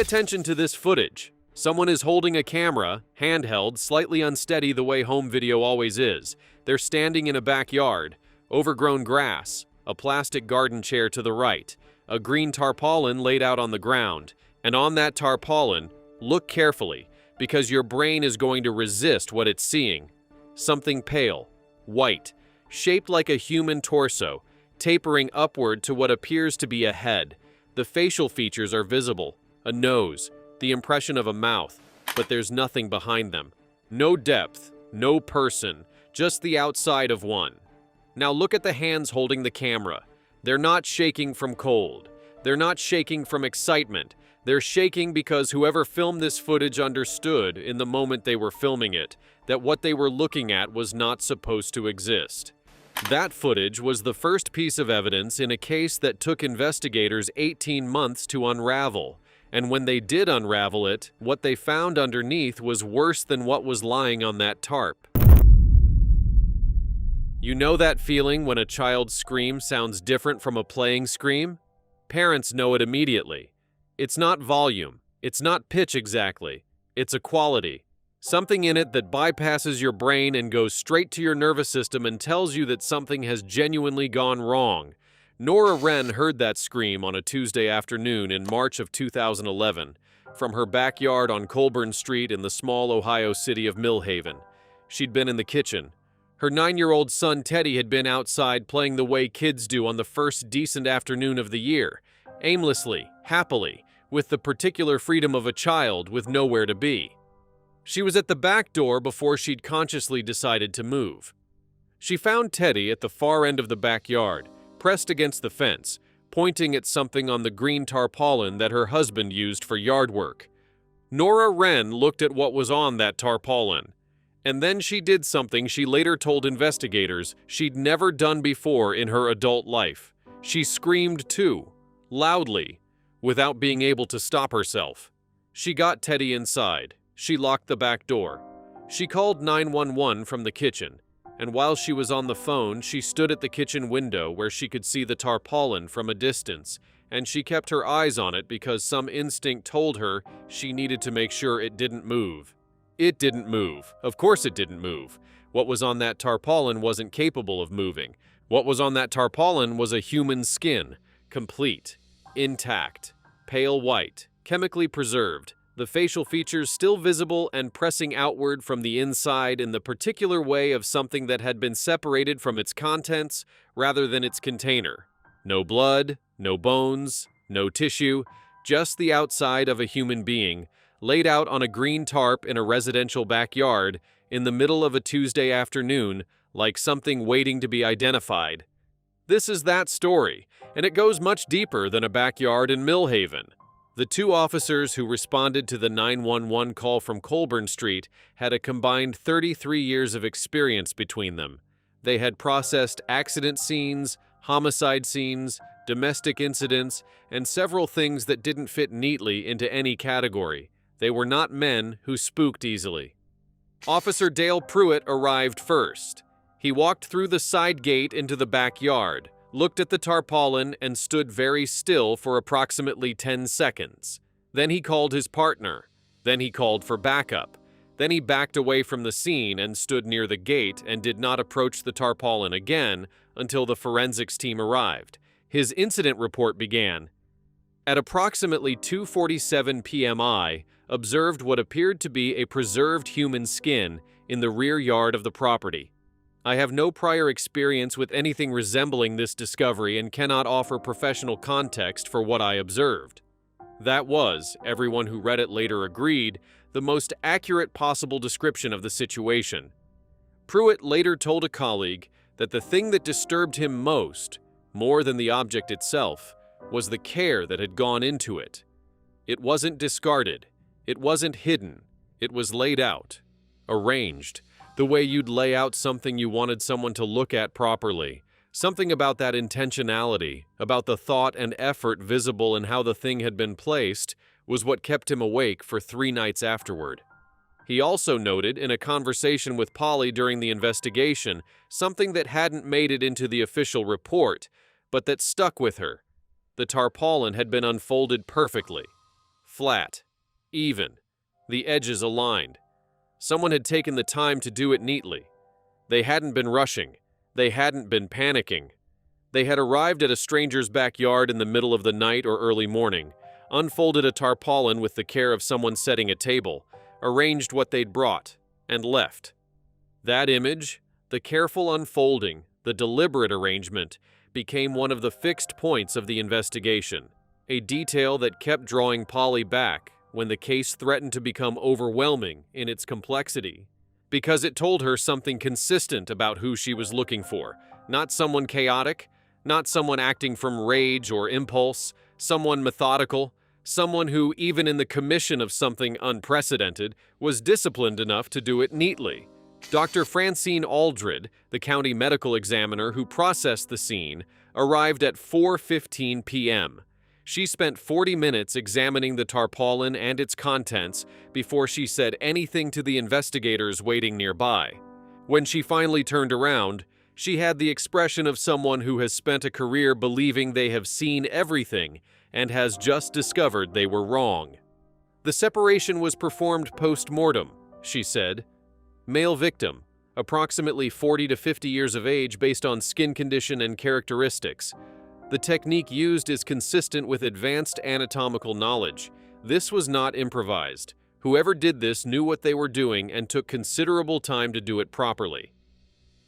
attention to this footage. Someone is holding a camera, handheld, slightly unsteady the way home video always is. They're standing in a backyard, overgrown grass, a plastic garden chair to the right, a green tarpaulin laid out on the ground, and on that tarpaulin, look carefully, because your brain is going to resist what it's seeing. Something pale, white, shaped like a human torso, tapering upward to what appears to be a head. The facial features are visible, a nose, the impression of a mouth, but there's nothing behind them. No depth, no person, just the outside of one. Now look at the hands holding the camera. They're not shaking from cold. They're not shaking from excitement. They're shaking because whoever filmed this footage understood, in the moment they were filming it, that what they were looking at was not supposed to exist. That footage was the first piece of evidence in a case that took investigators 18 months to unravel. And when they did unravel it, what they found underneath was worse than what was lying on that tarp. You know that feeling when a child's scream sounds different from a playing scream? Parents know it immediately. It's not volume, it's not pitch exactly, it's a quality. Something in it that bypasses your brain and goes straight to your nervous system and tells you that something has genuinely gone wrong. Nora Wren heard that scream on a Tuesday afternoon in March of 2011 from her backyard on Colburn Street in the small Ohio city of Millhaven. She'd been in the kitchen. Her 9-year-old son Teddy had been outside playing the way kids do on the first decent afternoon of the year, aimlessly, happily, with the particular freedom of a child with nowhere to be. She was at the back door before she'd consciously decided to move. She found Teddy at the far end of the backyard, pressed against the fence, pointing at something on the green tarpaulin that her husband used for yard work. Nora Wren looked at what was on that tarpaulin, and then she did something she later told investigators she'd never done before in her adult life. She screamed too, loudly, without being able to stop herself. She got Teddy inside. She locked the back door. She called 911 from the kitchen, and while she was on the phone, she stood at the kitchen window where she could see the tarpaulin from a distance, and she kept her eyes on it because some instinct told her she needed to make sure it didn't move. It didn't move. Of course it didn't move. What was on that tarpaulin wasn't capable of moving. What was on that tarpaulin was a human skin, complete, intact, pale white, chemically preserved, the facial features still visible and pressing outward from the inside in the particular way of something that had been separated from its contents rather than its container. No blood, no bones, no tissue, just the outside of a human being, laid out on a green tarp in a residential backyard in the middle of a Tuesday afternoon, like something waiting to be identified. This is that story, and it goes much deeper than a backyard in Millhaven. The two officers who responded to the 911 call from Colburn Street had a combined 33 years of experience between them. They had processed accident scenes, homicide scenes, domestic incidents, and several things that didn't fit neatly into any category. They were not men who spooked easily. Officer Dale Pruitt arrived first. He walked through the side gate into the backyard, looked at the tarpaulin, and stood very still for approximately 10 seconds. Then he called his partner. Then he called for backup. Then he backed away from the scene and stood near the gate and did not approach the tarpaulin again until the forensics team arrived. His incident report began. At approximately 2:47 p.m. I observed what appeared to be a preserved human skin in the rear yard of the property. I have no prior experience with anything resembling this discovery and cannot offer professional context for what I observed. That was, everyone who read it later agreed, the most accurate possible description of the situation. Pruitt later told a colleague that the thing that disturbed him most, more than the object itself, was the care that had gone into it. It wasn't discarded. It wasn't hidden. It was laid out, arranged, the way you'd lay out something you wanted someone to look at properly. Something about that intentionality, about the thought and effort visible in how the thing had been placed, was what kept him awake for 3 nights afterward. He also noted in a conversation with Polly during the investigation something that hadn't made it into the official report, but that stuck with her. The tarpaulin had been unfolded perfectly. flat, even, the edges aligned. Someone had taken the time to do it neatly. They hadn't been rushing. They hadn't been panicking. They had arrived at a stranger's backyard in the middle of the night or early morning, unfolded a tarpaulin with the care of someone setting a table, arranged what they'd brought, and left. That image, the careful unfolding, the deliberate arrangement, became one of the fixed points of the investigation, a detail that kept drawing Polly back when the case threatened to become overwhelming in its complexity, because it told her something consistent about who she was looking for, not someone chaotic, not someone acting from rage or impulse, someone methodical, someone who, even in the commission of something unprecedented, was disciplined enough to do it neatly. Dr. Francine Aldred, the county medical examiner who processed the scene, arrived at 4:15 p.m. She spent 40 minutes examining the tarpaulin and its contents before she said anything to the investigators waiting nearby. When she finally turned around, she had the expression of someone who has spent a career believing they have seen everything and has just discovered they were wrong. The separation was performed post-mortem, she said. Male victim, approximately 40 to 50 years of age based on skin condition and characteristics. The technique used is consistent with advanced anatomical knowledge. This was not improvised. Whoever did this knew what they were doing and took considerable time to do it properly.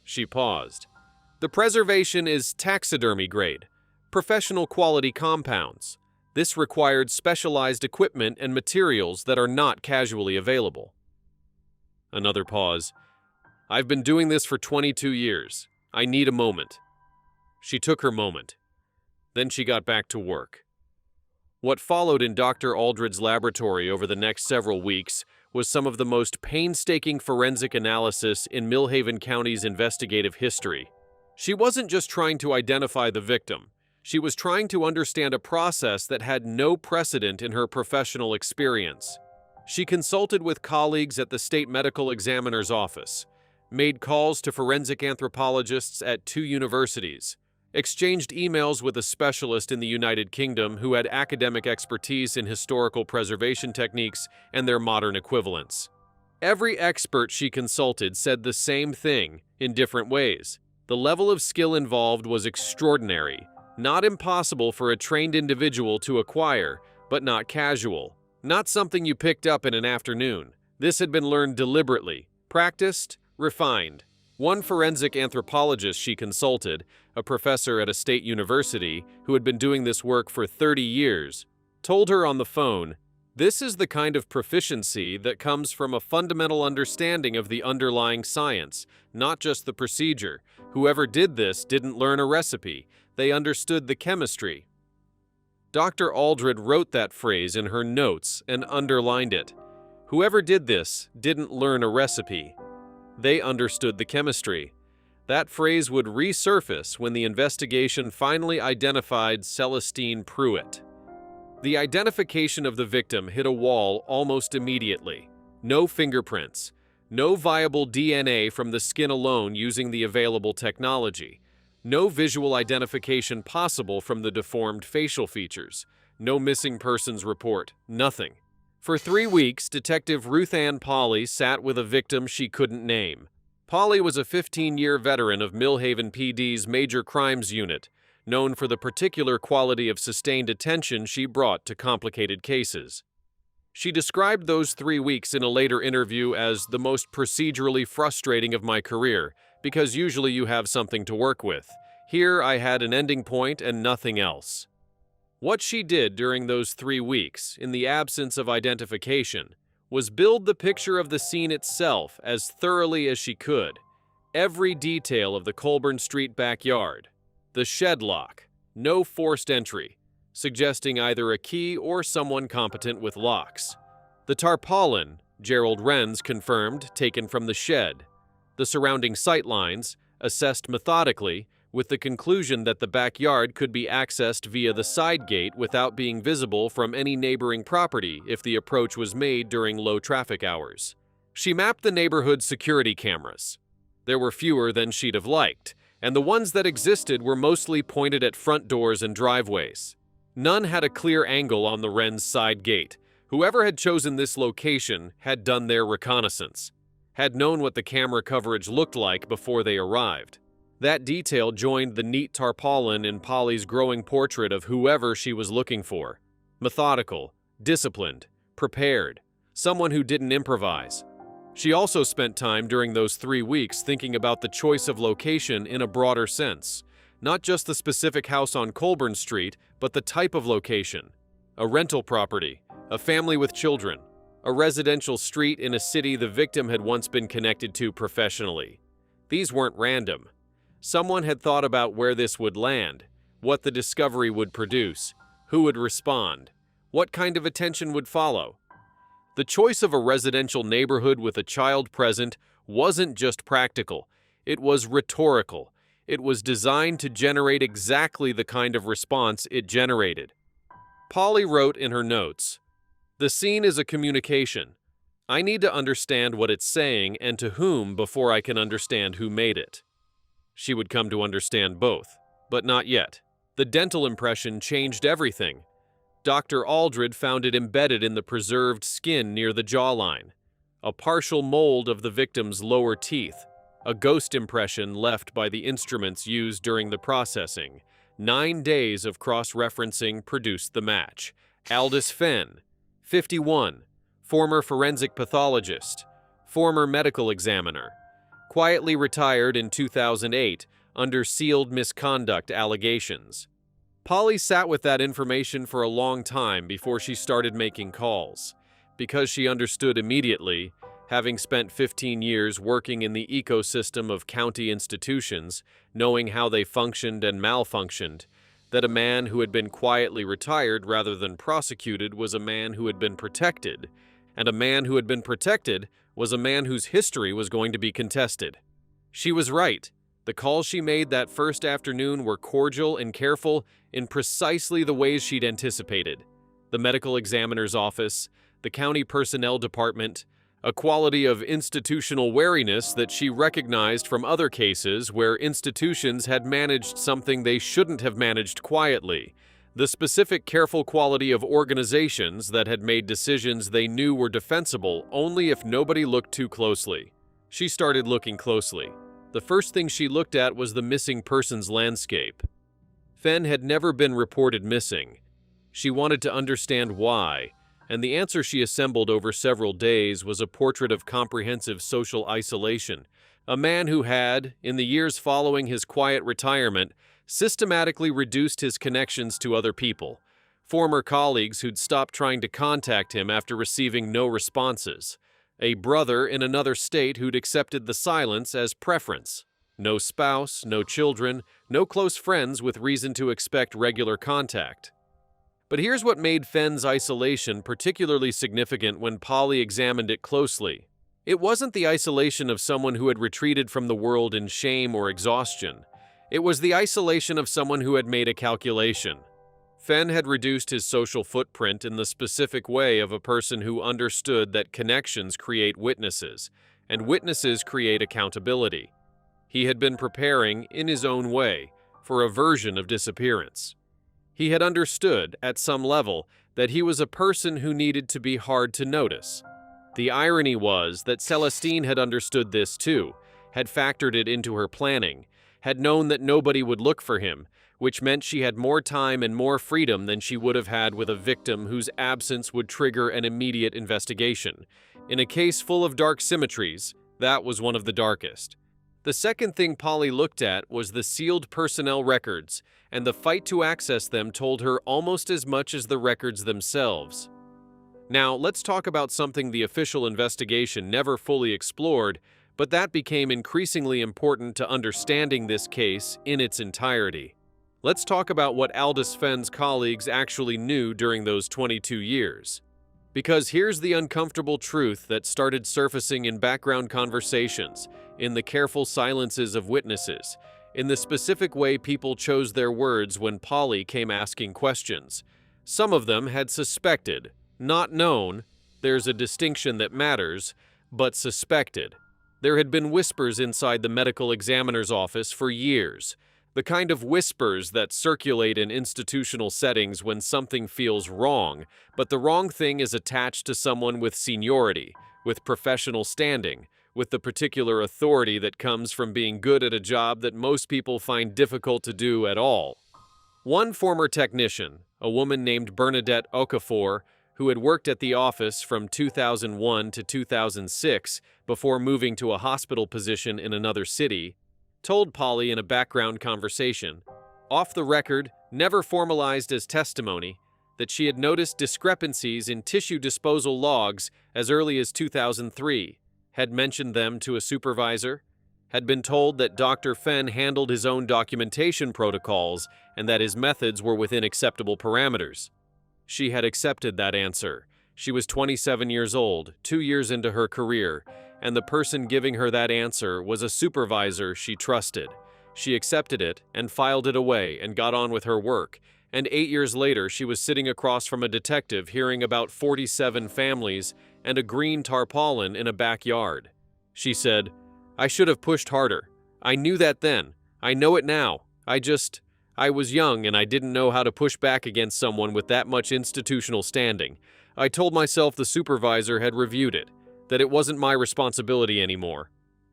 She paused. The preservation is taxidermy grade, professional quality compounds. This required specialized equipment and materials that are not casually available. Another pause. I've been doing this for 22 years. I need a moment. She took her moment. Then she got back to work. What followed in Dr. Aldred's laboratory over the next several weeks was some of the most painstaking forensic analysis in Millhaven County's investigative history. She wasn't just trying to identify the victim. She was trying to understand a process that had no precedent in her professional experience. She consulted with colleagues at the state medical examiner's office, made calls to forensic anthropologists at 2 universities, exchanged emails with a specialist in the United Kingdom who had academic expertise in historical preservation techniques and their modern equivalents. Every expert she consulted said the same thing in different ways. The level of skill involved was extraordinary, not impossible for a trained individual to acquire, but not casual. Not something you picked up in an afternoon. This had been learned deliberately, practiced, refined. One forensic anthropologist she consulted, a professor at a state university who had been doing this work for 30 years, told her on the phone, "This is the kind of proficiency that comes from a fundamental understanding of the underlying science, not just the procedure. Whoever did this didn't learn a recipe. They understood the chemistry." Dr. Aldred wrote that phrase in her notes and underlined it. Whoever did this didn't learn a recipe. They understood the chemistry. That phrase would resurface when the investigation finally identified Celestine Pruitt. The identification of the victim hit a wall almost immediately. No fingerprints, no viable DNA from the skin alone using the available technology. No visual identification possible from the deformed facial features. No missing persons report. Nothing. For 3 weeks, Detective Ruth Ann Polly sat with a victim she couldn't name. Polly was a 15-year veteran of Millhaven PD's Major Crimes Unit, known for the particular quality of sustained attention she brought to complicated cases. She described those 3 weeks in a later interview as the most procedurally frustrating of my career, because usually you have something to work with. Here I had an ending point and nothing else. What she did during those 3 weeks, in the absence of identification, was build the picture of the scene itself as thoroughly as she could. Every detail of the Colburn Street backyard. The shed lock. No forced entry, suggesting either a key or someone competent with locks. The tarpaulin, Gerald Renz confirmed, taken from the shed. The surrounding sightlines, assessed methodically, with the conclusion that the backyard could be accessed via the side gate without being visible from any neighboring property if the approach was made during low traffic hours. She mapped the neighborhood's security cameras. There were fewer than she'd have liked, and the ones that existed were mostly pointed at front doors and driveways. None had a clear angle on the Renz side gate, Whoever had chosen this location had done their reconnaissance, had known what the camera coverage looked like before they arrived. That detail joined the neat tarpaulin in Polly's growing portrait of whoever she was looking for. Methodical, disciplined, prepared, someone who didn't improvise. She also spent time during those 3 weeks thinking about the choice of location in a broader sense. Not just the specific house on Colburn Street, but the type of location. A rental property, a family with children, a residential street in a city the victim had once been connected to professionally. These weren't random. Someone had thought about where this would land, what the discovery would produce, who would respond, what kind of attention would follow. The choice of a residential neighborhood with a child present wasn't just practical, it was rhetorical. It was designed to generate exactly the kind of response it generated. Polly wrote in her notes, "The scene is a communication. I need to understand what it's saying and to whom before I can understand who made it." She would come to understand both, but not yet. The dental impression changed everything. Dr. Aldred found it embedded in the preserved skin near the jawline, a partial mold of the victim's lower teeth, a ghost impression left by the instruments used during the processing. 9 days of cross-referencing produced the match. Aldous Fenn, 51, former forensic pathologist, former medical examiner, quietly retired in 2008 under sealed misconduct allegations. Polly sat with that information for a long time before she started making calls, because she understood immediately, having spent 15 years working in the ecosystem of county institutions, knowing how they functioned and malfunctioned, that a man who had been quietly retired rather than prosecuted was a man who had been protected, and a man who had been protected was a man whose history was going to be contested. She was right. The calls she made that first afternoon were cordial and careful in precisely the ways she'd anticipated. The medical examiner's office, the county personnel department, a quality of institutional wariness that she recognized from other cases where institutions had managed something they shouldn't have managed quietly, the specific careful quality of organizations that had made decisions they knew were defensible only if nobody looked too closely. She started looking closely. The first thing she looked at was the missing persons landscape. Fenn had never been reported missing. She wanted to understand why, and the answer she assembled over several days was a portrait of comprehensive social isolation, a man who had, in the years following his quiet retirement, systematically reduced his connections to other people, former colleagues who'd stopped trying to contact him after receiving no responses, a brother in another state who'd accepted the silence as preference, no spouse, no children, no close friends with reason to expect regular contact. But here's what made Fenn's isolation particularly significant when Polly examined it closely. It wasn't the isolation of someone who had retreated from the world in shame or exhaustion. It was the isolation of someone who had made a calculation. Fenn had reduced his social footprint in the specific way of a person who understood that connections create witnesses, and witnesses create accountability. He had been preparing, in his own way, for a version of disappearance. He had understood, at some level, that he was a person who needed to be hard to notice. The irony was that Celestine had understood this too, had factored it into her planning, had known that nobody would look for him, which meant she had more time and more freedom than she would have had with a victim whose absence would trigger an immediate investigation. In a case full of dark symmetries, that was one of the darkest. The second thing Polly looked at was the sealed personnel records, and the fight to access them told her almost as much as the records themselves. Now, let's talk about something the official investigation never fully explored, but that became increasingly important to understanding this case in its entirety. Let's talk about what Aldous Fenn's colleagues actually knew during those 22 years. Because here's the uncomfortable truth that started surfacing in background conversations, in the careful silences of witnesses, in the specific way people chose their words when Polly came asking questions. Some of them had suspected, not known, there's a distinction that matters, but suspected. There had been whispers inside the medical examiner's office for years. The kind of whispers that circulate in institutional settings when something feels wrong, but the wrong thing is attached to someone with seniority, with professional standing, with the particular authority that comes from being good at a job that most people find difficult to do at all. One former technician, a woman named Bernadette Okafor, who had worked at the office from 2001 to 2006 before moving to a hospital position in another city, told Polly in a background conversation, off the record, never formalized as testimony, that she had noticed discrepancies in tissue disposal logs as early as 2003, had mentioned them to a supervisor, had been told that Dr. Fenn handled his own documentation protocols and that his methods were within acceptable parameters. She had accepted that answer. She was 27 years old, 2 years into her career, and the person giving her that answer was a supervisor she trusted. She accepted it and filed it away and got on with her work, and 8 years later she was sitting across from a detective hearing about 47 families and a green tarpaulin in a backyard. She said, "I should have pushed harder. I knew that then. I know it now. I was young and I didn't know how to push back against someone with that much institutional standing. I told myself the supervisor had reviewed it, that it wasn't my responsibility anymore."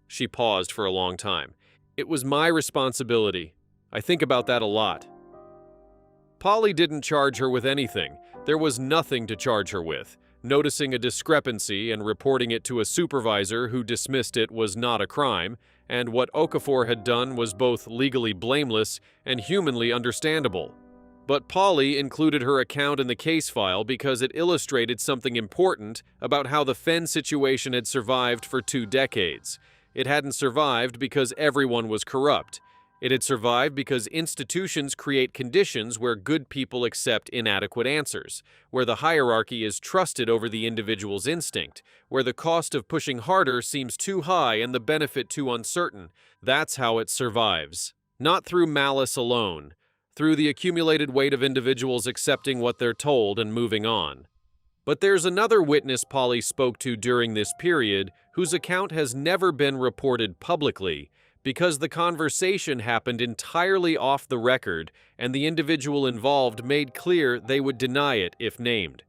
She paused for a long time. "It was my responsibility. I think about that a lot." Polly didn't charge her with anything. There was nothing to charge her with. Noticing a discrepancy and reporting it to a supervisor who dismissed it was not a crime, and what Okafor had done was both legally blameless and humanly understandable. But Polly included her account in the case file because it illustrated something important about how the Fenn situation had survived for 2 decades. It hadn't survived because everyone was corrupt. It had survived because institutions create conditions where good people accept inadequate answers, where the hierarchy is trusted over the individual's instinct, where the cost of pushing harder seems too high and the benefit too uncertain. That's how it survives. Not through malice alone, through the accumulated weight of individuals accepting what they're told and moving on. But there's another witness Polly spoke to during this period whose account has never been reported publicly, because the conversation happened entirely off the record and the individual involved made clear they would deny it if named.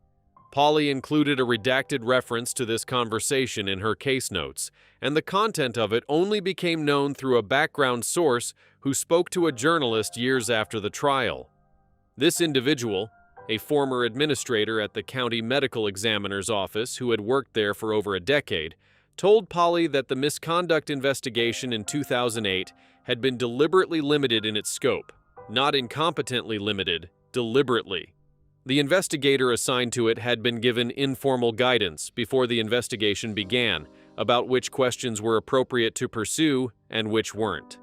Polly included a redacted reference to this conversation in her case notes, and the content of it only became known through a background source who spoke to a journalist years after the trial. This individual, a former administrator at the county medical examiner's office who had worked there for over a decade, told Polly that the misconduct investigation in 2008 had been deliberately limited in its scope, not incompetently limited, deliberately. The investigator assigned to it had been given informal guidance before the investigation began about which questions were appropriate to pursue and which weren't.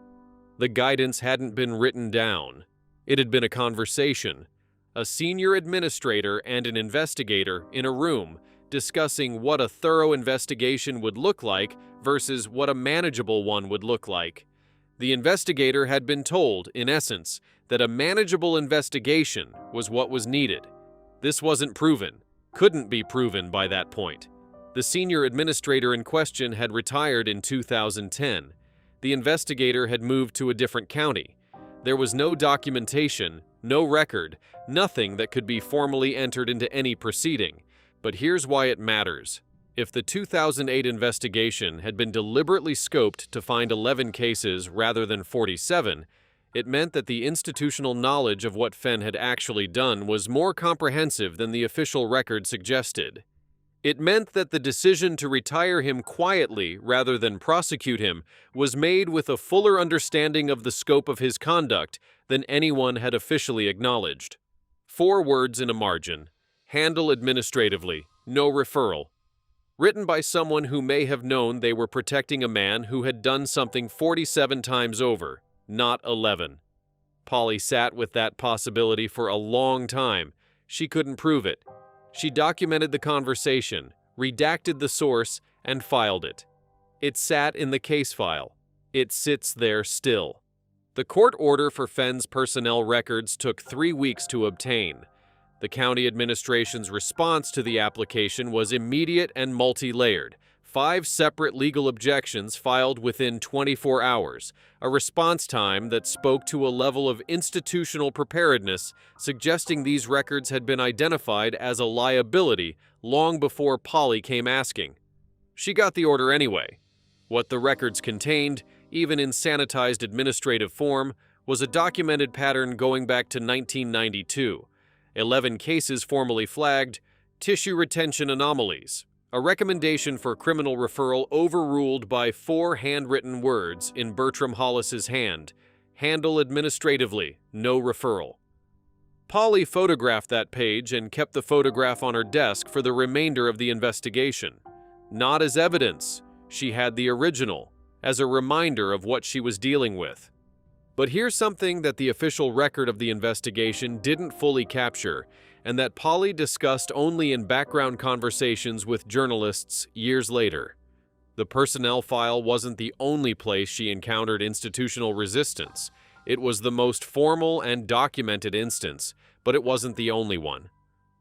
The guidance hadn't been written down. It had been a conversation, a senior administrator and an investigator in a room discussing what a thorough investigation would look like versus what a manageable one would look like. The investigator had been told, in essence, that a manageable investigation was what was needed. This wasn't proven, couldn't be proven by that point. The senior administrator in question had retired in 2010. The investigator had moved to a different county. There was no documentation, no record, nothing that could be formally entered into any proceeding. But here's why it matters. If the 2008 investigation had been deliberately scoped to find 11 cases rather than 47, it meant that the institutional knowledge of what Fenn had actually done was more comprehensive than the official record suggested. It meant that the decision to retire him quietly rather than prosecute him was made with a fuller understanding of the scope of his conduct than anyone had officially acknowledged. 4 words in a margin. Handle administratively, no referral. Written by someone who may have known they were protecting a man who had done something 47 times over, not 11. Polly sat with that possibility for a long time. She couldn't prove it. She documented the conversation, redacted the source, and filed it. It sat in the case file. It sits there still. The court order for Fenn's personnel records took 3 weeks to obtain. The county administration's response to the application was immediate and multi-layered. 5 separate legal objections filed within 24 hours, a response time that spoke to a level of institutional preparedness suggesting these records had been identified as a liability long before Polly came asking. She got the order anyway. What the records contained, even in sanitized administrative form, was a documented pattern going back to 1992. 11 cases formally flagged, tissue retention anomalies, a recommendation for criminal referral overruled by 4 handwritten words in Bertram Hollis's hand. Handle administratively, no referral. Polly photographed that page and kept the photograph on her desk for the remainder of the investigation. Not as evidence, she had the original, as a reminder of what she was dealing with. But here's something that the official record of the investigation didn't fully capture, and that Polly discussed only in background conversations with journalists years later. The personnel file wasn't the only place she encountered institutional resistance. It was the most formal and documented instance, but it wasn't the only one.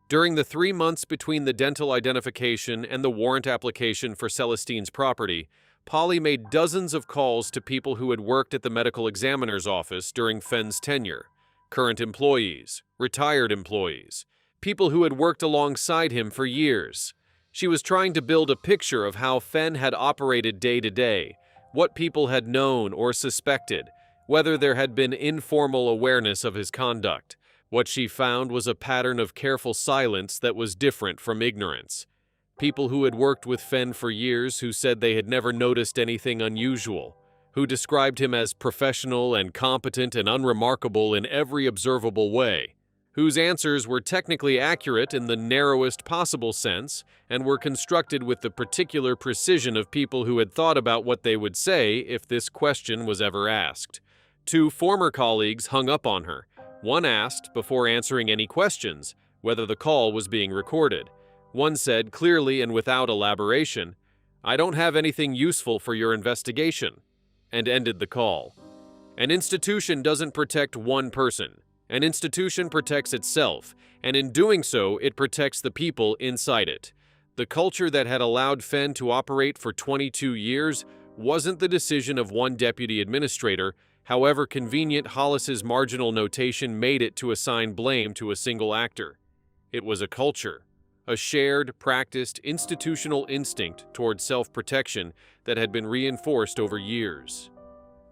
During the 3 months between the dental identification and the warrant application for Celestine's property, Polly made dozens of calls to people who had worked at the medical examiner's office during Fenn's tenure. Current employees, retired employees, people who had worked alongside him for years. She was trying to build a picture of how Fenn had operated day to day, what people had known or suspected, whether there had been informal awareness of his conduct. What she found was a pattern of careful silence that was different from ignorance. People who had worked with Fenn for years who said they had never noticed anything unusual, who described him as professional and competent and unremarkable in every observable way, whose answers were technically accurate in the narrowest possible sense and were constructed with the particular precision of people who had thought about what they would say if this question was ever asked. 2 former colleagues hung up on her. One asked, before answering any questions, whether the call was being recorded. One said clearly and without elaboration, "I don't have anything useful for your investigation," and ended the call. An institution doesn't protect one person. An institution protects itself, and in doing so, it protects the people inside it. The culture that had allowed Fenn to operate for 22 years wasn't the decision of one deputy administrator, however convenient Hollis's marginal notation made it to assign blame to a single actor. It was a culture, a shared, practiced, institutional instinct toward self-protection that had been reinforced over years.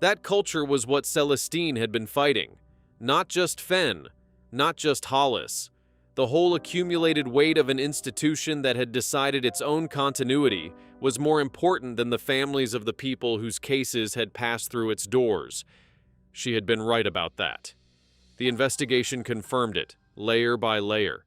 That culture was what Celestine had been fighting. Not just Fenn, not just Hollis. The whole accumulated weight of an institution that had decided its own continuity was more important than the families of the people whose cases had passed through its doors. She had been right about that. The investigation confirmed it, layer by layer.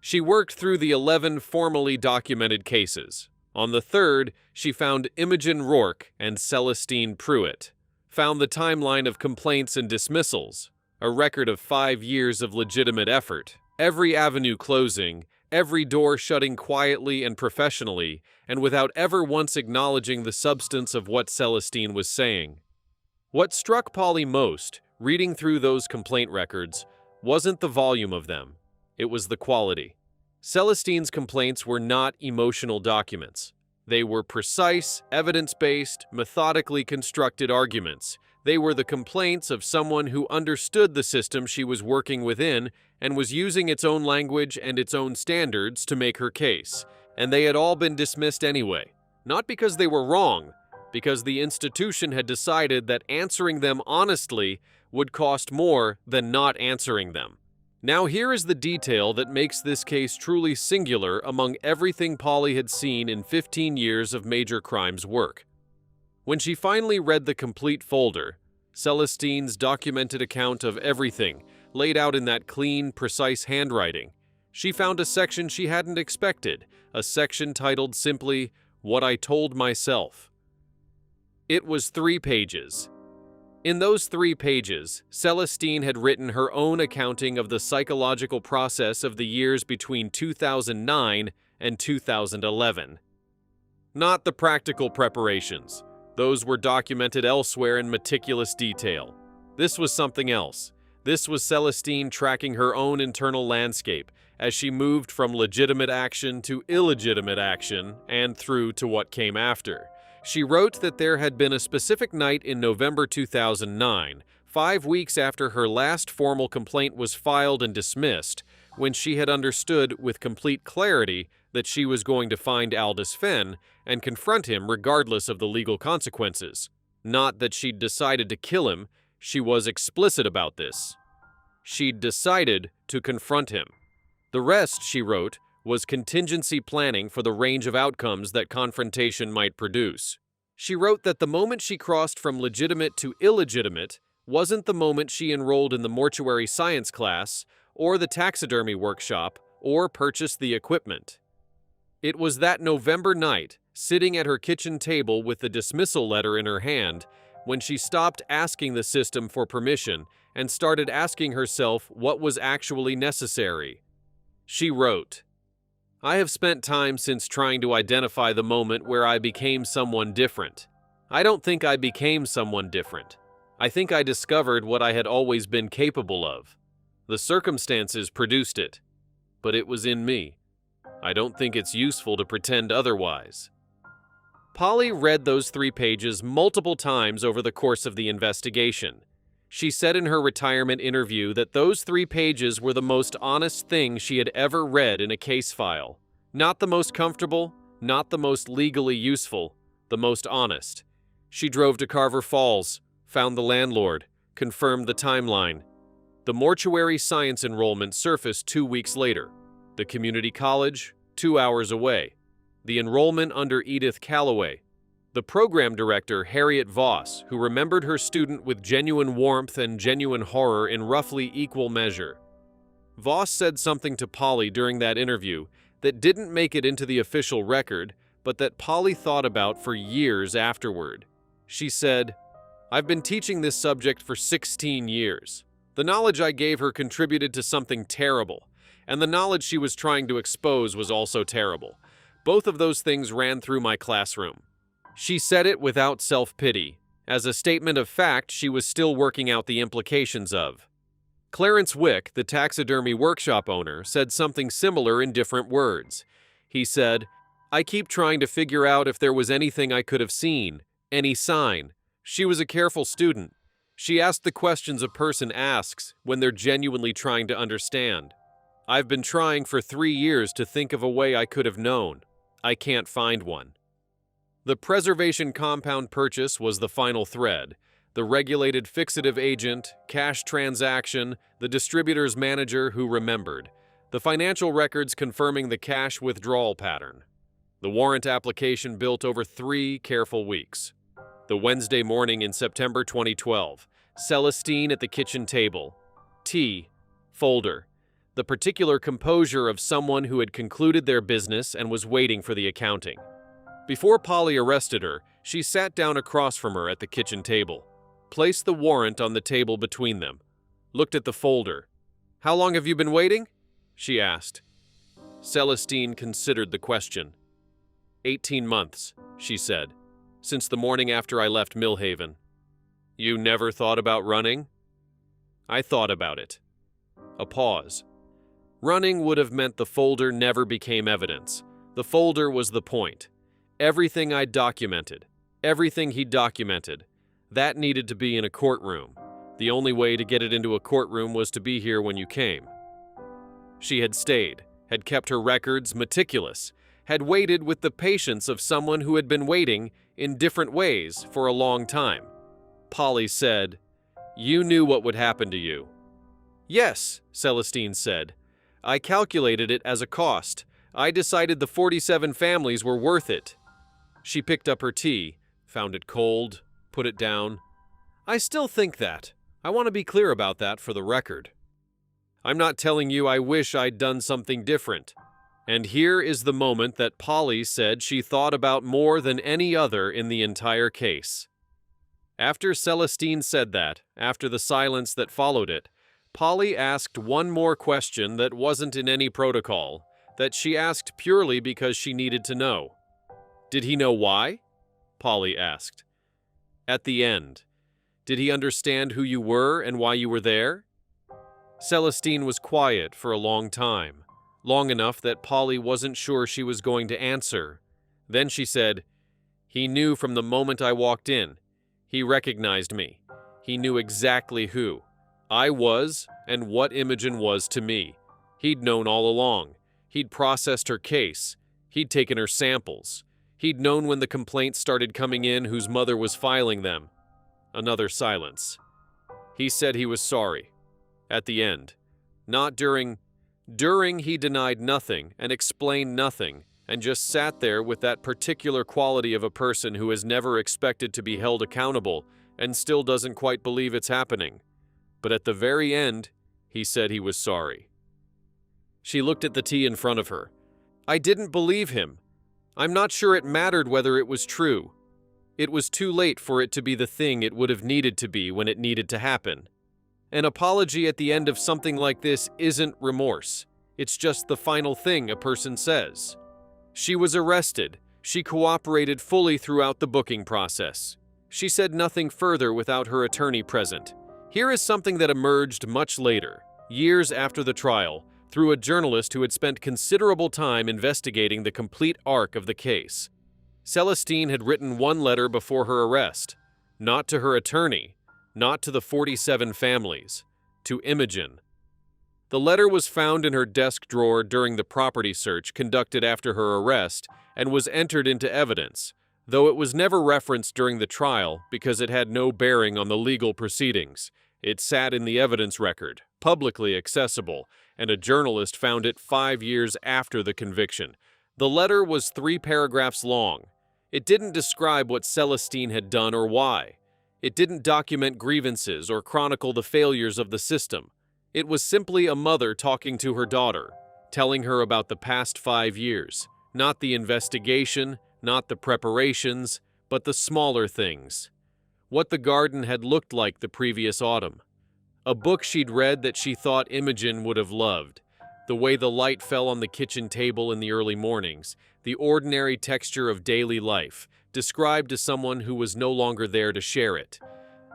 She worked through the 11 formally documented cases. On the 3rd, she found Imogen Rourke and Celestine Pruitt, found the timeline of complaints and dismissals, a record of 5 years of legitimate effort, every avenue closing, every door shutting quietly and professionally, and without ever once acknowledging the substance of what Celestine was saying. What struck Polly most, reading through those complaint records, wasn't the volume of them. It was the quality. Celestine's complaints were not emotional documents. They were precise, evidence-based, methodically constructed arguments. They were the complaints of someone who understood the system she was working within and was using its own language and its own standards to make her case. And they had all been dismissed anyway. Not because they were wrong, because the institution had decided that answering them honestly would cost more than not answering them. Now here is the detail that makes this case truly singular among everything Polly had seen in 15 years of major crimes work. When she finally read the complete folder, Celestine's documented account of everything laid out in that clean, precise handwriting, she found a section she hadn't expected, a section titled simply, "What I Told Myself." It was 3 pages. In those 3 pages, Celestine had written her own accounting of the psychological process of the years between 2009 and 2011. Not the practical preparations. Those were documented elsewhere in meticulous detail. This was something else. This was Celestine tracking her own internal landscape as she moved from legitimate action to illegitimate action and through to what came after. She wrote that there had been a specific night in November 2009, 5 weeks after her last formal complaint was filed and dismissed, when she had understood with complete clarity that she was going to find Aldous Fenn and confront him regardless of the legal consequences. Not that she'd decided to kill him, she was explicit about this. She'd decided to confront him. The rest, she wrote, was contingency planning for the range of outcomes that confrontation might produce. She wrote that the moment she crossed from legitimate to illegitimate wasn't the moment she enrolled in the mortuary science class, or the taxidermy workshop, or purchased the equipment. It was that November night, sitting at her kitchen table with the dismissal letter in her hand, when she stopped asking the system for permission and started asking herself what was actually necessary. She wrote, "I have spent time since trying to identify the moment where I became someone different. I don't think I became someone different. I think I discovered what I had always been capable of. The circumstances produced it, but it was in me. I don't think it's useful to pretend otherwise." Polly read those 3 pages multiple times over the course of the investigation. She said in her retirement interview that those 3 pages were the most honest thing she had ever read in a case file. Not the most comfortable, not the most legally useful, the most honest. She drove to Carver Falls, found the landlord, confirmed the timeline. The mortuary science enrollment surfaced 2 weeks later. The community college, 2 hours away. The enrollment under Edith Callaway. The program director, Harriet Voss, who remembered her student with genuine warmth and genuine horror in roughly equal measure. Voss said something to Polly during that interview that didn't make it into the official record, but that Polly thought about for years afterward. She said, "I've been teaching this subject for 16 years. The knowledge I gave her contributed to something terrible, and the knowledge she was trying to expose was also terrible. Both of those things ran through my classroom." She said it without self-pity, as a statement of fact she was still working out the implications of. Clarence Wick, the taxidermy workshop owner, said something similar in different words. He said, "I keep trying to figure out if there was anything I could have seen, any sign. She was a careful student. She asked the questions a person asks when they're genuinely trying to understand. I've been trying for 3 years to think of a way I could have known. I can't find one." The preservation compound purchase was the final thread. The regulated fixative agent, cash transaction, the distributor's manager who remembered, the financial records confirming the cash withdrawal pattern. The warrant application built over 3 careful weeks. The Wednesday morning in September 2012, Celestine at the kitchen table. Tea. Folder. The particular composure of someone who had concluded their business and was waiting for the accounting. Before Polly arrested her, she sat down across from her at the kitchen table, placed the warrant on the table between them, looked at the folder. "How long have you been waiting?" she asked. Celestine considered the question. 18 months, she said, "since the morning after I left Millhaven." "You never thought about running?" "I thought about it." A pause. Running would have meant the folder never became evidence. The folder was the point. Everything I documented, everything he documented, that needed to be in a courtroom. The only way to get it into a courtroom was to be here when you came. She had stayed, had kept her records meticulous, had waited with the patience of someone who had been waiting in different ways for a long time. Polly said, "You knew what would happen to you." "Yes," Celestine said. "I calculated it as a cost. I decided the 47 families were worth it." She picked up her tea, found it cold, put it down. "I still think that. I want to be clear about that for the record. I'm not telling you I wish I'd done something different." And here is the moment that Polly said she thought about more than any other in the entire case. After Celestine said that, after the silence that followed it, Polly asked one more question that wasn't in any protocol, that she asked purely because she needed to know. "Did he know why?" Polly asked. At the end, did he understand who you were and why you were there? Celestine was quiet for a long time, long enough that Polly wasn't sure she was going to answer. Then she said, "He knew from the moment I walked in. He recognized me. He knew exactly who I was and what Imogen was to me. He'd known all along. He'd processed her case. He'd taken her samples. He'd known when the complaints started coming in whose mother was filing them." Another silence. He said he was sorry. At the end. Not during. During, he denied nothing and explained nothing, and just sat there with that particular quality of a person who has never expected to be held accountable and still doesn't quite believe it's happening. But at the very end, he said he was sorry. She looked at the tea in front of her. "I didn't believe him. I'm not sure it mattered whether it was true. It was too late for it to be the thing it would have needed to be when it needed to happen. An apology at the end of something like this isn't remorse. It's just the final thing a person says." She was arrested. She cooperated fully throughout the booking process. She said nothing further without her attorney present. Here is something that emerged much later, years after the trial, through a journalist who had spent considerable time investigating the complete arc of the case. Celestine had written one letter before her arrest, not to her attorney, not to the 47 families, to Imogen. The letter was found in her desk drawer during the property search conducted after her arrest and was entered into evidence, though it was never referenced during the trial because it had no bearing on the legal proceedings. It sat in the evidence record, publicly accessible, and a journalist found it 5 years after the conviction. The letter was 3 paragraphs long. It didn't describe what Celestine had done or why. It didn't document grievances or chronicle the failures of the system. It was simply a mother talking to her daughter, telling her about the past 5 years, not the investigation, not the preparations, but the smaller things. What the garden had looked like the previous autumn. A book she'd read that she thought Imogen would have loved. The way the light fell on the kitchen table in the early mornings, the ordinary texture of daily life, described to someone who was no longer there to share it.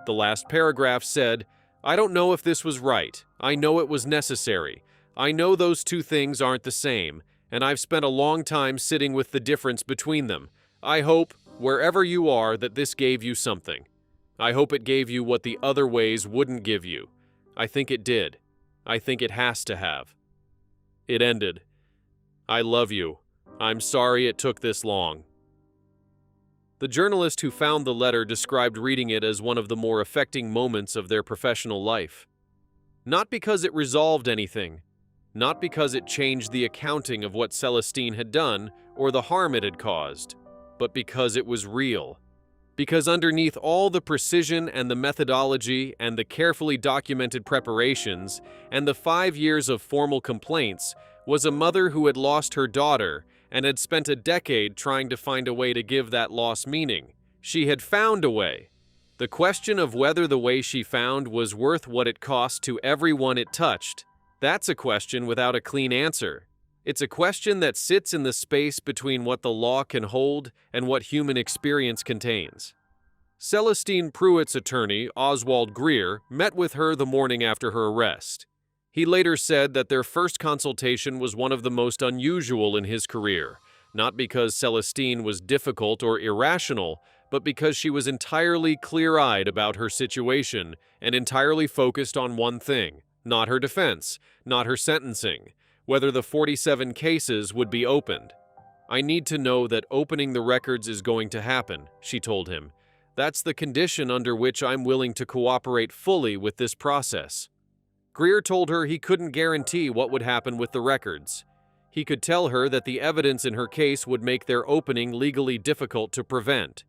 The last paragraph said, "I don't know if this was right. I know it was necessary. I know those two things aren't the same, and I've spent a long time sitting with the difference between them. I hope, wherever you are, that this gave you something. I hope it gave you what the other ways wouldn't give you. I think it did. I think it has to have." It ended. "I love you. I'm sorry it took this long." The journalist who found the letter described reading it as one of the more affecting moments of their professional life. Not because it resolved anything, not because it changed the accounting of what Celestine had done or the harm it had caused, but because it was real. Because underneath all the precision and the methodology and the carefully documented preparations and the 5 years of formal complaints was a mother who had lost her daughter and had spent a decade trying to find a way to give that loss meaning. She had found a way. The question of whether the way she found was worth what it cost to everyone it touched, that's a question without a clean answer. It's a question that sits in the space between what the law can hold and what human experience contains. Celestine Pruitt's attorney, Oswald Greer, met with her the morning after her arrest. He later said that their first consultation was one of the most unusual in his career, not because Celestine was difficult or irrational, but because she was entirely clear-eyed about her situation and entirely focused on one thing, not her defense, not her sentencing, whether the 47 cases would be opened. "I need to know that opening the records is going to happen," she told him. "That's the condition under which I'm willing to cooperate fully with this process." Greer told her he couldn't guarantee what would happen with the records. He could tell her that the evidence in her case would make their opening legally difficult to prevent.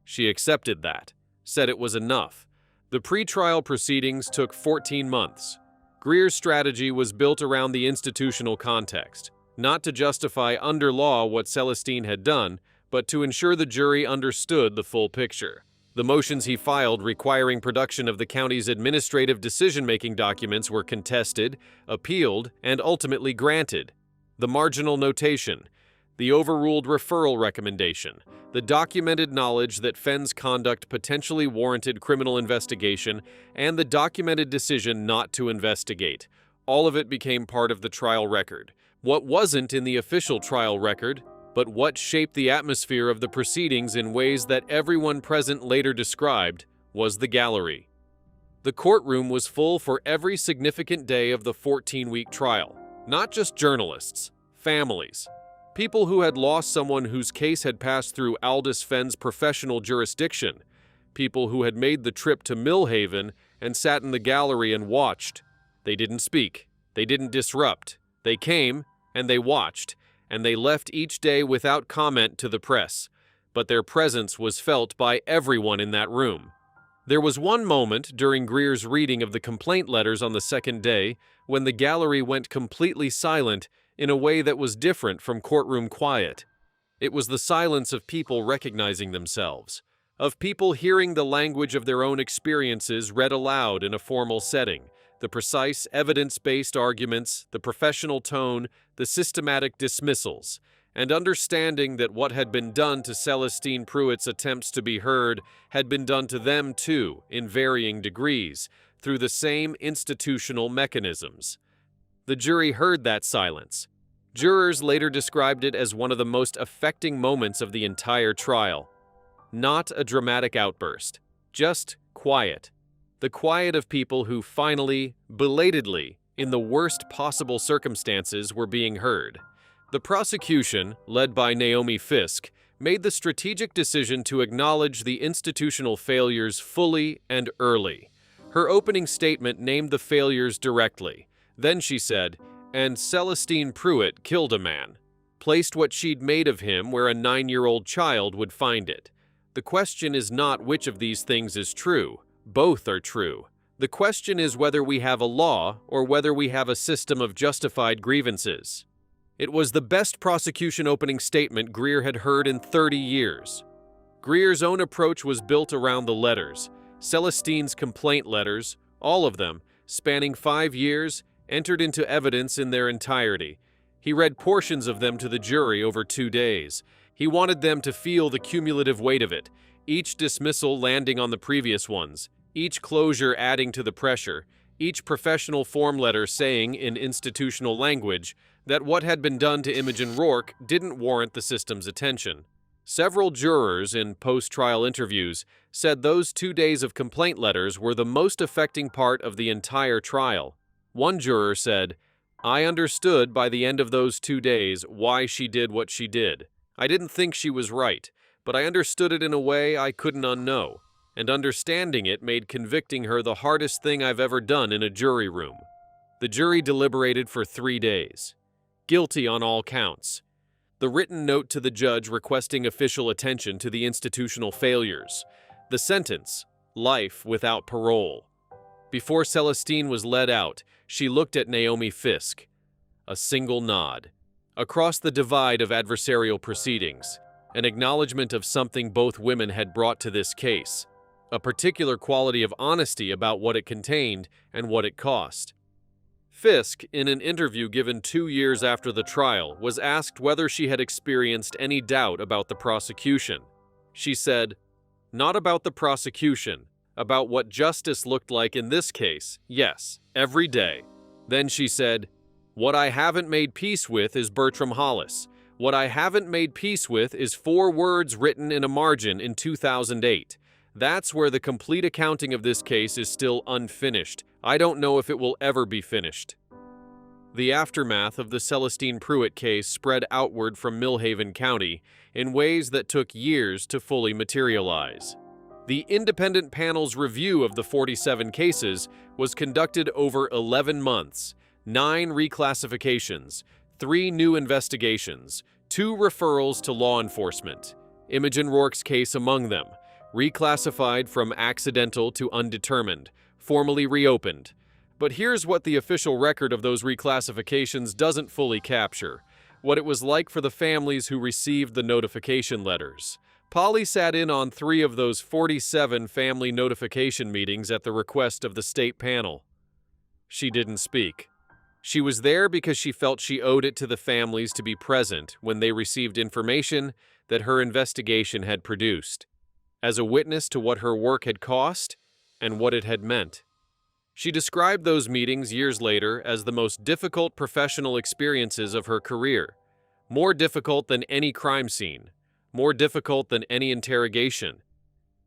She accepted that, said it was enough. The pre-trial proceedings took 14 months. Greer's strategy was built around the institutional context, not to justify under law what Celestine had done, but to ensure the jury understood the full picture. The motions he filed requiring production of the county's administrative decision-making documents were contested, appealed, and ultimately granted. The marginal notation, the overruled referral recommendation, the documented knowledge that Fenn's conduct potentially warranted criminal investigation, and the documented decision not to investigate. All of it became part of the trial record, What wasn't in the official trial record, but what shaped the atmosphere of the proceedings in ways that everyone present later described, was the gallery. The courtroom was full for every significant day of the 14-week trial. Not just journalists, families, people who had lost someone whose case had passed through Aldous Fenn's professional jurisdiction, people who had made the trip to Millhaven and sat in the gallery and watched. They didn't speak, they didn't disrupt, they came and they watched, and they left each day without comment to the press, but their presence was felt by everyone in that room. There was one moment during Greer's reading of the complaint letters on the second day when the gallery went completely silent in a way that was different from courtroom quiet. It was the silence of people recognizing themselves, of people hearing the language of their own experiences read aloud in a formal setting, the precise evidence-based arguments, the professional tone, the systematic dismissals, and understanding that what had been done to Celestine Pruitt's attempts to be heard had been done to them too, in varying degrees, through the same institutional mechanisms. The jury heard that silence. Jurors later described it as one of the most affecting moments of the entire trial. Not a dramatic outburst, just quiet. The quiet of people who finally, belatedly, in the worst possible circumstances, were being heard. The prosecution, led by Naomi Fisk, made the strategic decision to acknowledge the institutional failures fully and early. Her opening statement named the failures directly. Then she said, "And Celestine Pruitt killed a man," placed what she'd made of him where a 9-year-old child would find it. The question is not which of these things is true. Both are true. The question is whether we have a law or whether we have a system of justified grievances. It was the best prosecution opening statement Greer had heard in 30 years. Greer's own approach was built around the letters. Celestine's complaint letters, all of them, spanning 5 years, entered into evidence in their entirety. He read portions of them to the jury over 2 days. He wanted them to feel the cumulative weight of it, each dismissal landing on the previous ones, each closure adding to the pressure, each professional form letter saying, in institutional language, that what had been done to Imogen Rourke didn't warrant the system's attention. Several jurors in post-trial interviews said those 2 days of complaint letters were the most affecting part of the entire trial. One juror said, "I understood by the end of those 2 days why she did what she did. I didn't think she was right, but I understood it in a way I couldn't unknow, and understanding it made convicting her the hardest thing I've ever done in a jury room." The jury deliberated for 3 days. Guilty on all counts. The written note to the judge requesting official attention to the institutional failures. The sentence, life without parole. Before Celestine was led out, she looked at Naomi Fisk. A single nod. Across the divide of adversarial proceedings, an acknowledgement of something both women had brought to this case, a particular quality of honesty about what it contained and what it cost. Fisk, in an interview given 2 years after the trial, was asked whether she had experienced any doubt about the prosecution. She said, "Not about the prosecution, about what justice looked like in this case, yes, every day." Then she said, "What I haven't made peace with is Bertram Hollis. What I haven't made peace with is 4 words written in a margin in 2008. That's where the complete accounting of this case is still unfinished. I don't know if it will ever be finished." The aftermath of the Celestine Pruitt case spread outward from Millhaven County in ways that took years to fully materialize. The independent panel's review of the 47 cases was conducted over 11 months, 9 reclassifications, 3 new investigations, 2 referrals to law enforcement, Imogen Rourke's case among them, reclassified from accidental to undetermined, formally reopened. But here's what the official record of those reclassifications doesn't fully capture: what it was like for the families who received the notification letters. Polly sat in on 3 of those 47 family notification meetings at the request of the state panel. She didn't speak. She was there because she felt she owed it to the families to be present when they received information that her investigation had produced, as a witness to what her work had cost and what it had meant. She described those meetings years later as the most difficult professional experiences of her career. More difficult than any crime scene. More difficult than any interrogation.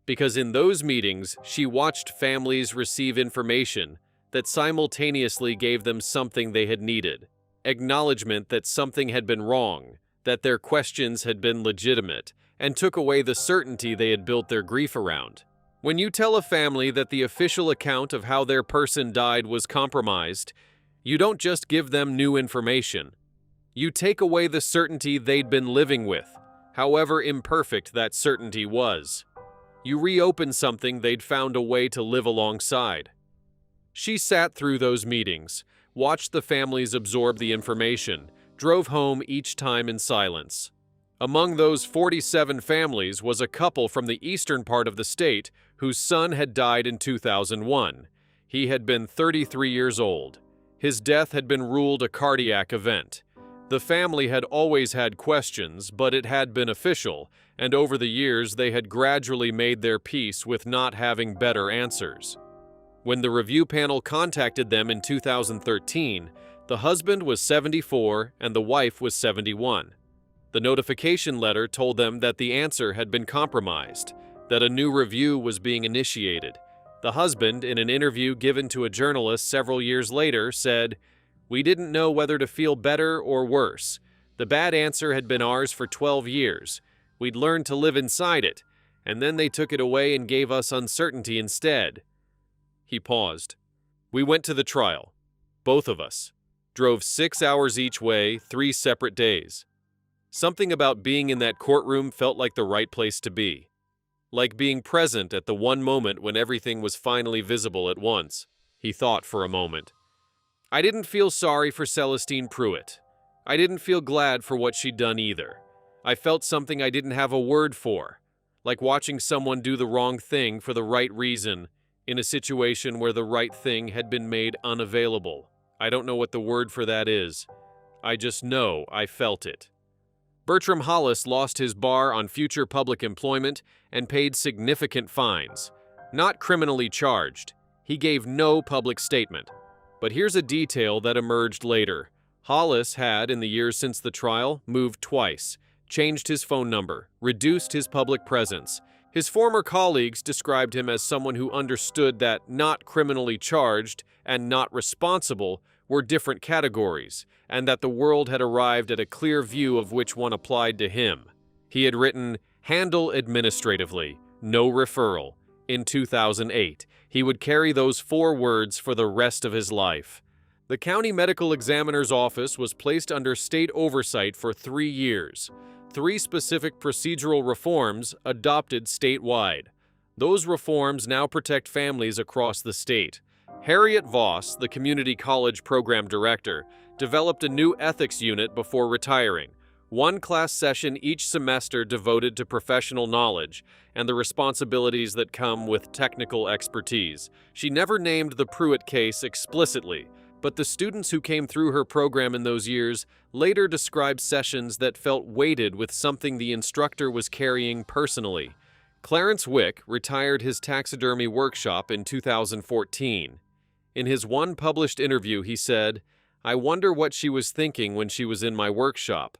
Because in those meetings, she watched families receive information that simultaneously gave them something they had needed. Acknowledgement that something had been wrong, that their questions had been legitimate, and took away the certainty they had built their grief around. When you tell a family that the official account of how their person died was compromised, you don't just give them new information. You take away the certainty they'd been living with, however imperfect that certainty was. You reopen something they'd found a way to live alongside. She sat through those meetings, watched the families absorb the information, drove home each time in silence. Among those 47 families was a couple from the eastern part of the state whose son had died in 2001. He had been 33 years old. His death had been ruled a cardiac event. The family had always had questions, but it had been official, and over the years they had gradually made their peace with not having better answers. When the review panel contacted them in 2013, the husband was 74 and the wife was 71. The notification letter told them that the answer had been compromised, that a new review was being initiated. The husband, in an interview given to a journalist several years later, said, "We didn't know whether to feel better or worse. The bad answer had been ours for 12 years. We'd learned to live inside it, and then they took it away and gave us uncertainty instead." He paused. "We went to the trial. Both of us. Drove 6 hours each way, 3 separate days. Something about being in that courtroom felt like the right place to be. Like being present at the one moment when everything was finally visible at once." He thought for a moment. "I didn't feel sorry for Celestine Pruitt. I didn't feel glad for what she'd done either. I felt something I didn't have a word for, like watching someone do the wrong thing for the right reason in a situation where the right thing had been made unavailable. I don't know what the word for that is. I just know I felt it." Bertram Hollis lost his bar on future public employment and paid significant fines. Not criminally charged. He gave no public statement. But here's a detail that emerged later. Hollis had, in the years since the trial, moved twice, changed his phone number, reduced his public presence. His former colleagues described him as someone who understood that not criminally charged and not responsible were different categories, and that the world had arrived at a clear view of which one applied to him. He had written, "Handle administratively, no referral." In 2008, he would carry those 4 words for the rest of his life. The county medical examiner's office was placed under state oversight for 3 years. 3 specific procedural reforms adopted statewide. Those reforms now protect families across the state. Harriet Voss, the community college program director, developed a new ethics unit before retiring. 1 class session each semester devoted to professional knowledge and the responsibilities that come with technical expertise. She never named the Pruitt case explicitly, but the students who came through her program in those years later described sessions that felt weighted with something the instructor was carrying personally. Clarence Wick retired his taxidermy workshop in 2014. In his one published interview, he said, "I wonder what she was thinking when she was in my workshop.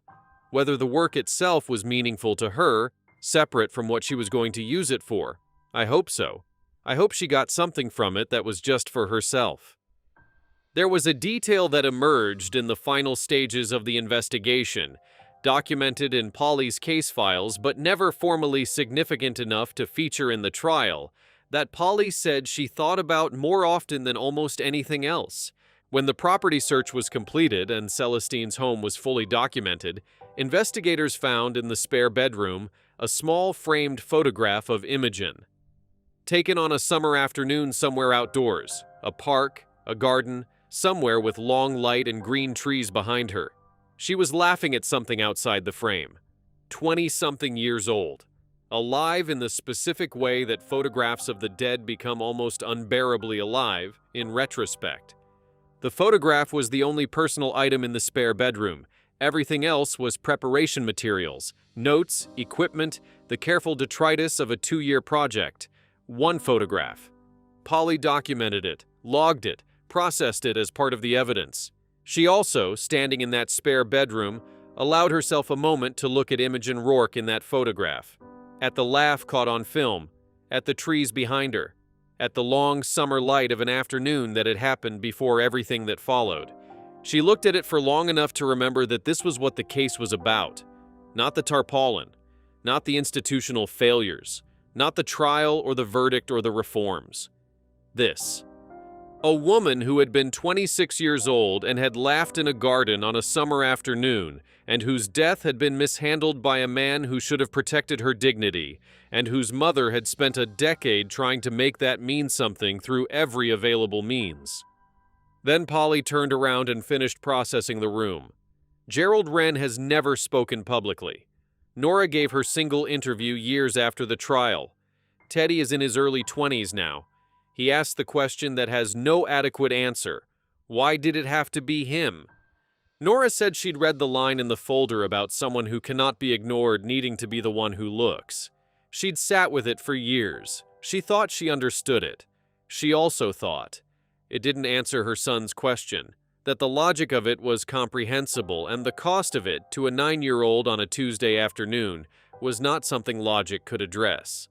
Whether the work itself was meaningful to her, separate from what she was going to use it for. I hope so. I hope she got something from it that was just for herself." There was a detail that emerged in the final stages of the investigation, documented in Polly's case files but never formally significant enough to feature in the trial, that Polly said she thought about more often than almost anything else. When the property search was completed and Celestine's home was fully documented, investigators found in the spare bedroom a small framed photograph of Imogen. Taken on a summer afternoon somewhere outdoors, a park, a garden, somewhere with long light and green trees behind her. She was laughing at something outside the frame. 20-something years old. Alive in the specific way that photographs of the dead become almost unbearably alive in retrospect. The photograph was the only personal item in the spare bedroom. Everything else was preparation materials, notes, equipment, the careful detritus of a 2-year project. 1 photograph. Polly documented it, logged it, processed it as part of the evidence. She also, standing in that spare bedroom, allowed herself a moment to look at Imogen Rourke in that photograph, at the laugh caught on film, at the trees behind her, at the long summer light of an afternoon that had happened before everything that followed. She looked at it for long enough to remember that this was what the case was about. Not the tarpaulin, not the institutional failures, not the trial or the verdict or the reforms. This. A woman who had been 26 years old and had laughed in a garden on a summer afternoon, and whose death had been mishandled by a man who should have protected her dignity, and whose mother had spent a decade trying to make that mean something through every available means. Then Polly turned around and finished processing the room. Gerald Wren has never spoken publicly. Nora gave her single interview years after the trial. Teddy is in his early 20s now. He asked the question that has no adequate answer. Why did it have to be him? Nora said she'd read the line in the folder about someone who cannot be ignored needing to be the one who looks. She'd sat with it for years. She thought she understood it. She also thought it didn't answer her son's question, that the logic of it was comprehensible and the cost of it to a 9-year-old on a Tuesday afternoon was not something logic could address.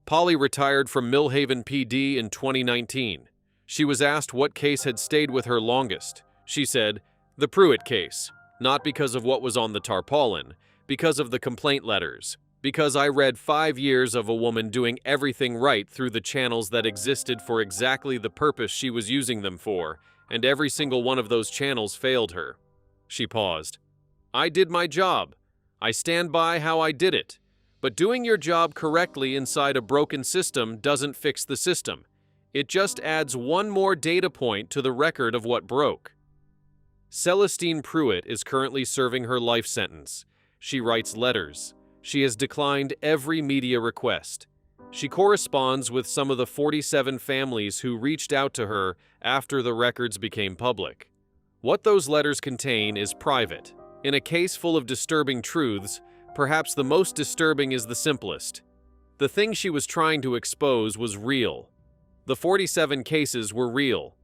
Polly retired from Millhaven PD in 2019. She was asked what case had stayed with her longest. She said, the Pruitt case, not because of what was on the tarpaulin, because of the complaint letters, because I read 5 years of a woman doing everything right through the channels that existed for exactly the purpose she was using them for, and every single one of those channels failed her. She paused. I did my job. I stand by how I did it. But doing your job correctly inside a broken system doesn't fix the system. It just adds one more data point to the record of what broke. Celestine Pruitt is currently serving her life sentence. She writes letters. She has declined every media request. She corresponds with some of the 47 families who reached out to her after the records became public. What those letters contain is private. In a case full of disturbing truths, perhaps the most disturbing is the simplest. The thing she was trying to expose was real. The 47 cases were real.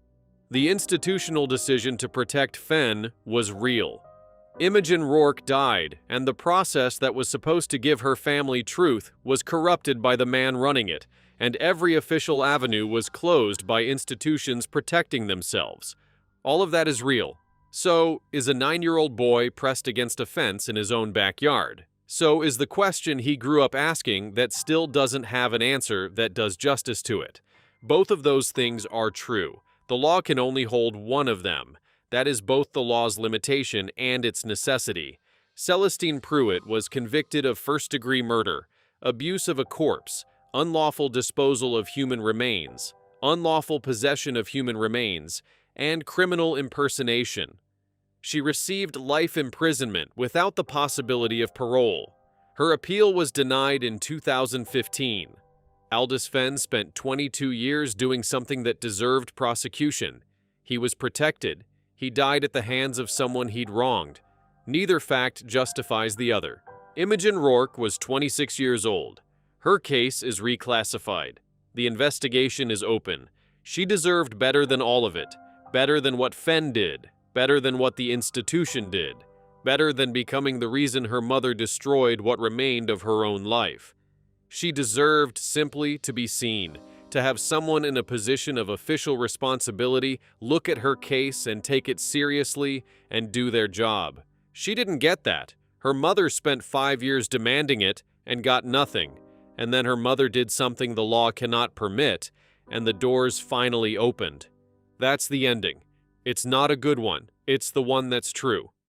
The institutional decision to protect Fenn was real. Imogen Rourke died, and the process that was supposed to give her family truth was corrupted by the man running it, and every official avenue was closed by institutions protecting themselves. All of that is real. So, is a 9-year-old boy pressed against a fence in his own backyard? So is the question he grew up asking that still doesn't have an answer that does justice to it. Both of those things are true. The law can only hold one of them. That is both the law's limitation and its necessity. Celestine Pruitt was convicted of first-degree murder, abuse of a corpse, unlawful disposal of human remains, unlawful possession of human remains, and criminal impersonation. She received life imprisonment without the possibility of parole. Her appeal was denied in 2015. Aldous Fenn spent 22 years doing something that deserved prosecution. He was protected. He died at the hands of someone he'd wronged. Neither fact justifies the other. Imogen Rourke was 26 years old. Her case is reclassified. The investigation is open. She deserved better than all of it. Better than what Fenn did. Better than what the institution did. Better than becoming the reason her mother destroyed what remained of her own life. She deserved simply to be seen, to have someone in a position of official responsibility look at her case and take it seriously and do their job. She didn't get that. Her mother spent 5 years demanding it and got nothing. And then her mother did something the law cannot permit, and the doors finally opened. That's the ending. It's not a good one. It's the one that's true.